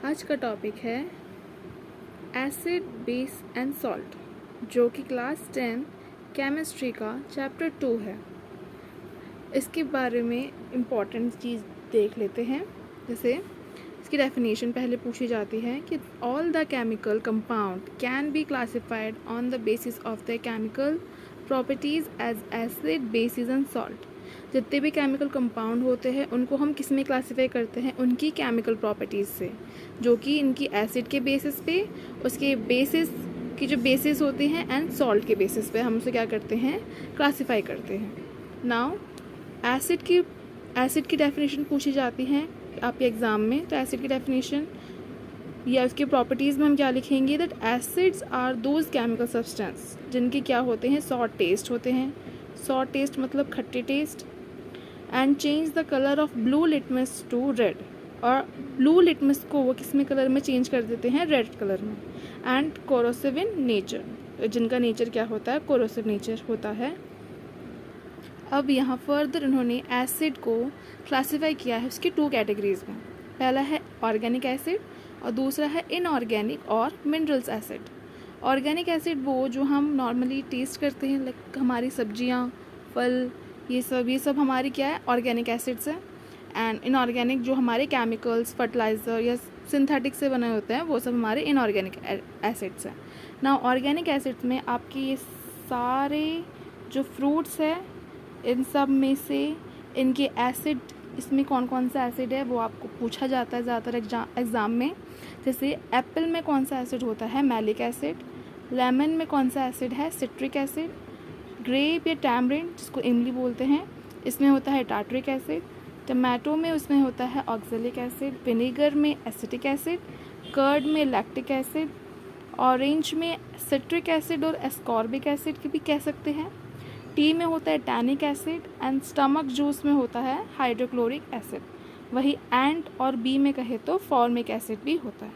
आज का टॉपिक है एसिड, बेस एंड सॉल्ट, जो कि क्लास 10 केमिस्ट्री का चैप्टर 2 है। इसके बारे में इम्पॉर्टेंट चीज़ देख लेते हैं। जैसे इसकी डेफिनेशन पहले पूछी जाती है कि all the chemical compound can be classified on the basis of the chemical properties as acid, bases and salt. जितने भी केमिकल कंपाउंड होते हैं उनको हम किस में क्लासीफाई करते हैं? उनकी केमिकल प्रॉपर्टीज़ से, जो कि इनकी एसिड के बेसिस पे, उसके बेसिस की जो बेसिस होते हैं एंड सॉल्ट के बेसिस पे हम उसे क्या करते हैं? क्लासीफाई करते हैं। नाउ एसिड की डेफिनेशन पूछी जाती है आपके एग्ज़ाम में, तो एसिड की डेफिनेशन या उसके प्रॉपर्टीज़ में हम क्या लिखेंगे? That acids are those chemical substance जिनके क्या होते हैं? सॉर टेस्ट होते हैं। सॉर टेस्ट मतलब खट्टे taste. And change the colour of blue litmus to red, और ब्लू लिटमस को वो किस में कलर में चेंज कर देते हैं? रेड कलर में। एंड कोरोसिव इन नेचर, जिनका नेचर क्या होता है? कोरोसिव नेचर होता है। अब यहाँ फर्दर इन्होंने एसिड को क्लासीफाई किया है उसकी 2 कैटेगरीज में। पहला है ऑर्गेनिक एसिड और दूसरा है इनऑर्गेनिक और मिनरल्स एसिड। ऑर्गेनिक एसिड वो जो हम नॉर्मली टेस्ट करते हैं, लाइक हमारी सब्जियाँ, फल, ये सब हमारी क्या है? ऑर्गेनिक एसिड्स हैं। एंड इनऑर्गेनिक जो हमारे केमिकल्स, फर्टिलाइज़र या सिंथेटिक से बने होते हैं, वो सब हमारे इनऑर्गेनिक एसिड्स हैं। ना ऑर्गेनिक एसिड्स में आपके ये सारे जो फ्रूट्स है, इन सब में से इनके एसिड, इसमें कौन कौन सा एसिड है वो आपको पूछा जाता है ज़्यादातर एग्ज़ाम में। जैसे एप्पल में कौन सा एसिड होता है? Malic acid. लेमन में कौन सा एसिड है? Citric acid. ग्रेप या टैमरिंड, जिसको इमली बोलते हैं, इसमें होता है टार्टरिक एसिड। टमाटो में उसमें होता है ऑक्जेलिक एसिड। विनेगर में एसिटिक एसिड। कर्ड में लैक्टिक एसिड। ऑरेंज में सिट्रिक एसिड और एस्कॉर्बिक एसिड की भी कह सकते हैं। टी में होता है tannic acid. And stomach juice में होता है हाइड्रोक्लोरिक एसिड। वही एंड और बी में कहे तो फॉर्मिक एसिड भी होता है।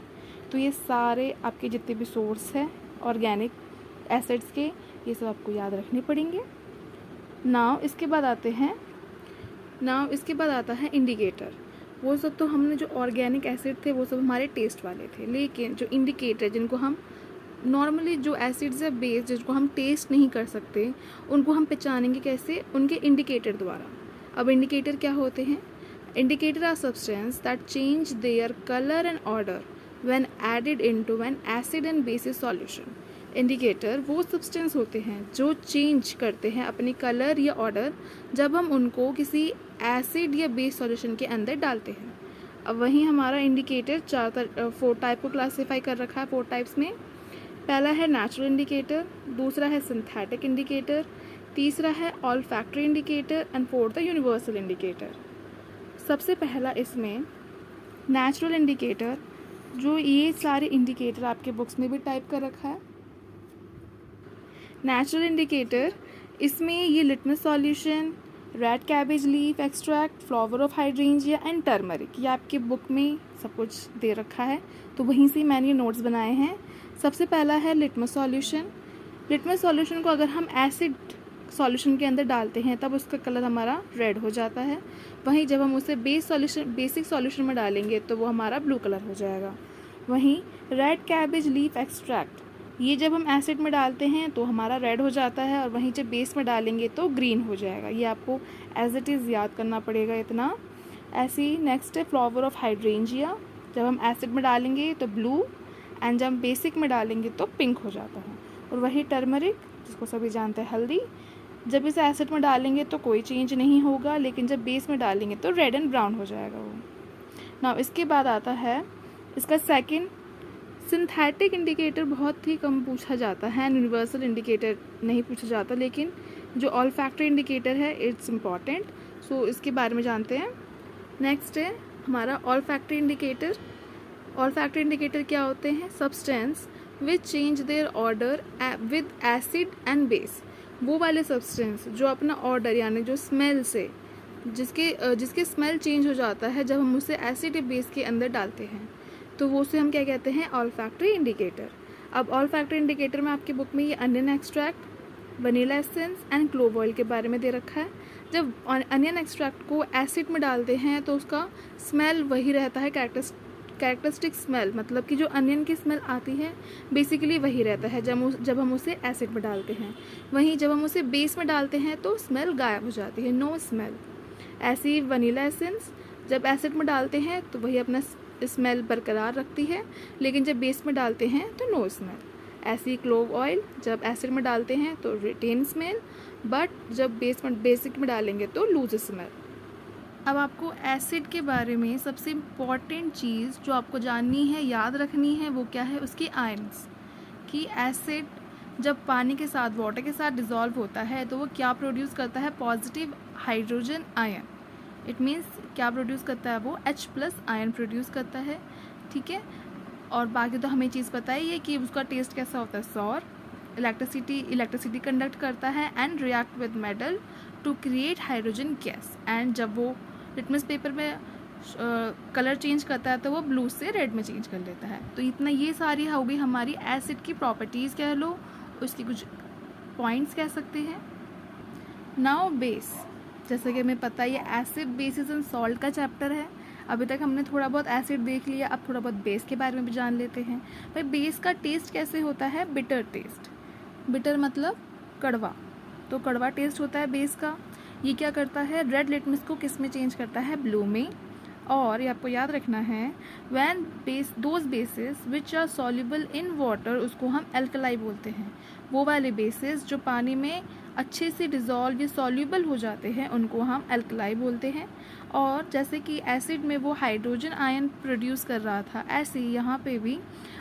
तो ये सारे आपके जितने भी सोर्स हैं ऑर्गेनिक एसिड्स के, ये सब आपको याद रखने पड़ेंगे। नाउ इसके बाद आता है इंडिकेटर। वो सब तो हमने जो ऑर्गेनिक एसिड थे वो सब हमारे टेस्ट वाले थे, लेकिन जो इंडिकेटर, जिनको हम नॉर्मली जो एसिड्स है बेस, जिसको हम टेस्ट नहीं कर सकते, उनको हम पहचानेंगे कैसे? उनके इंडिकेटर द्वारा। अब इंडिकेटर क्या होते हैं? Indicator are substance that change their colour and order when added into an acid and basis solution. Indicator वो सब्सटेंस होते हैं जो चेंज करते हैं अपनी कलर या ऑर्डर जब हम उनको किसी एसिड या बेस सॉल्यूशन के अंदर डालते हैं। अब वहीं हमारा इंडिकेटर 4 टाइप को क्लासीफाई कर रखा है, 4 टाइप्स में। पहला है नेचुरल इंडिकेटर, दूसरा है सिंथेटिक इंडिकेटर, तीसरा है ऑल्फैक्टरी इंडिकेटर एंड फोर्थ है यूनिवर्सल इंडिकेटर। सबसे पहला इसमें नेचुरल इंडिकेटर, जो ये सारे इंडिकेटर आपके बुक्स में भी टाइप कर रखा है। नेचुरल इंडिकेटर, इसमें ये litmus solution, red cabbage leaf extract, flower of hydrangea and turmeric, ये आपके बुक में सब कुछ दे रखा है, तो वहीं से मैंने ये नोट्स बनाए हैं। सबसे पहला है लिटमस सॉल्यूशन। लिटमस सॉल्यूशन को अगर हम एसिड सॉल्यूशन के अंदर डालते हैं तब उसका कलर हमारा रेड हो जाता है। वहीं जब हम उसे बेसिक सॉल्यूशन में डालेंगे तो वो हमारा ब्लू कलर हो जाएगा। वहीं रेड कैबेज लीफ एक्सट्रैक्ट, ये जब हम एसिड में डालते हैं तो हमारा रेड हो जाता है, और वहीं जब बेस में डालेंगे तो ग्रीन हो जाएगा। ये आपको एज इट इज़ याद करना पड़ेगा इतना। ऐसे ही नेक्स्ट है फ्लावर ऑफ हाइड्रेंजिया, जब हम एसिड में डालेंगे तो ब्लू, एंड जब बेसिक में डालेंगे तो पिंक हो जाता है। और वही टर्मरिक, जिसको सभी जानते हैं हल्दी, जब इसे एसिड में डालेंगे तो कोई चेंज नहीं होगा, लेकिन जब बेस में डालेंगे तो रेड एंड ब्राउन हो जाएगा वो। नाउ इसके बाद आता है इसका सेकंड सिंथेटिक इंडिकेटर। बहुत ही कम पूछा जाता है, यूनिवर्सल इंडिकेटर नहीं पूछा जाता, लेकिन जो ऑल्फैक्टरी इंडिकेटर है इट्स इम्पॉर्टेंट, सो इसके बारे में जानते हैं। नेक्स्ट है हमारा ऑल्फैक्टरी इंडिकेटर। ऑल्फैक्टरी इंडिकेटर क्या होते हैं? Substance which change their order with acid and base. वो वाले सब्सटेंस जो अपना ऑर्डर यानी जो स्मेल से, जिसके स्मेल चेंज हो जाता है जब हम उसे एसिड या बेस के अंदर डालते हैं, तो वो से हम क्या कहते हैं? Olfactory indicator. अब ऑल्फैक्टरी इंडिकेटर में आपकी बुक में ये onion extract, vanilla essence and clove oil के बारे में दे रखा है। जब अनियन एक्सट्रैक्ट को एसिड में डालते हैं तो उसका स्मेल वही रहता है, कैरेक्टरिस्टिक स्मेल मतलब कि जो अनियन की स्मेल आती है बेसिकली वही रहता है जब हम उसे एसिड में डालते हैं। वहीं जब हम उसे बेस में डालते हैं तो स्मेल गायब हो जाती है, नो स्मेल। ऐसी वनीला एसेंस जब एसिड में डालते हैं तो वही अपना स्मेल बरकरार रखती है, लेकिन जब बेस में डालते हैं तो नो स्मेल। ऐसी क्लोव ऑयल जब एसिड में डालते हैं तो रिटेन स्मेल, बट जब बेसिक में डालेंगे तो लूज स्मेल। अब आपको एसिड के बारे में सबसे इम्पॉर्टेंट चीज़ जो आपको जाननी है, याद रखनी है, वो क्या है, उसके आयन्स। कि एसिड जब पानी के साथ, वाटर के साथ डिज़ोल्व होता है तो वो क्या प्रोड्यूस करता है, positive hydrogen ion. It means क्या प्रोड्यूस करता है, वो H+ आयन प्रोड्यूस करता है, ठीक है। और बाकी तो हमें चीज़ पता ही है कि उसका टेस्ट कैसा होता है, सॉर। इलेक्ट्रिसिटी कंडक्ट करता है and react with metal to create hydrogen gas. And जब वो लिटमस पेपर में कलर चेंज करता है तो वो ब्लू से रेड में चेंज कर लेता है। तो इतना ये सारी हो गई हमारी एसिड की प्रॉपर्टीज़ कह लो, उसकी कुछ पॉइंट्स कह सकते हैं। नाउ बेस, जैसे कि हमें पता है ये एसिड बेसिस एंड सॉल्ट का चैप्टर है। अभी तक हमने थोड़ा बहुत एसिड देख लिया, अब थोड़ा बहुत बेस के बारे में भी जान लेते हैं। भाई बेस का टेस्ट कैसे होता है, बिटर टेस्ट। बिटर मतलब कड़वा, तो कड़वा टेस्ट होता है बेस का। ये क्या करता है, रेड लिटमस को किस में चेंज करता है, ब्लू में। और ये आपको याद रखना है, when those bases which are soluble in water, उसको हम एल्कलाई बोलते हैं। वो वाले बेसिस जो पानी में अच्छे से डिज़ोल्व या सॉल्युबल हो जाते हैं उनको हम एल्कलाई बोलते हैं। और जैसे कि एसिड में वो हाइड्रोजन आयन प्रोड्यूस कर रहा था, ऐसे ही यहाँ पे भी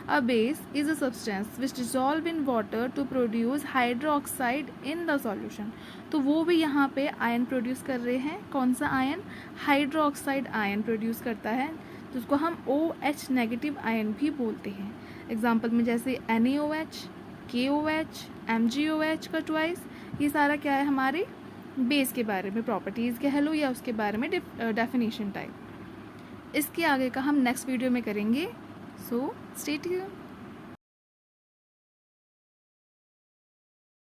a base is a substance which dissolve in water to produce hydroxide in the solution. तो वो भी यहाँ पे आयन प्रोड्यूस कर रहे हैं। कौन सा आयन, हाइड्रोक्साइड आयन प्रोड्यूस करता है, तो उसको हम OH नेगेटिव आयन भी बोलते हैं। एग्जाम्पल में जैसे NaOH, KOH, MgOH का ट्वाइस, ये सारा क्या है, हमारे बेस के बारे में प्रॉपर्टीज़ कह लो या उसके बारे में डेफिनेशन टाइप। इसके आगे का हम नेक्स्ट वीडियो में करेंगे। So stay tuned.